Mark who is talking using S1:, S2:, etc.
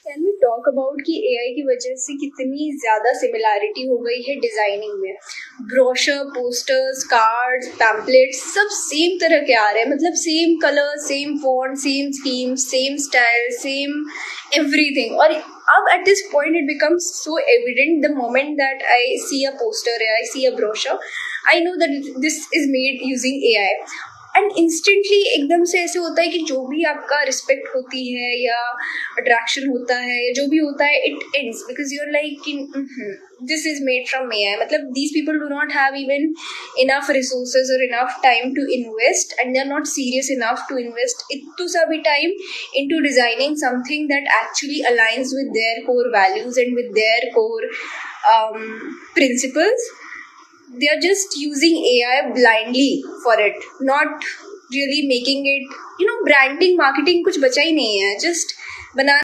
S1: Can we talk about कि AI की वजह से कितनी ज़्यादा सिमिलैरिटी हो गई है डिज़ाइनिंग में। ब्रोशर, पोस्टर्स, कार्ड्स, पैम्पलेट्स सब सेम तरह के आ रहे हैं, मतलब same colour, same font, same theme, same style, same everything. और अब at this point it becomes so evident the moment that I see a poster or I see a brochure, I know that this is made using AI। And instantly एकदम से ऐसे होता है कि जो भी आपका रिस्पेक्ट होती है या अट्रैक्शन होता है या जो भी होता है it ends because you are like this is made from AI. मतलब these people do not have even enough resources और enough time to invest and they are not serious enough to invest इतू सा भी time into designing something that actually aligns with their core values and with their core principles. They are just using AI blindly for it, not really making it, branding, marketing कुछ बचा ही नहीं है, just बना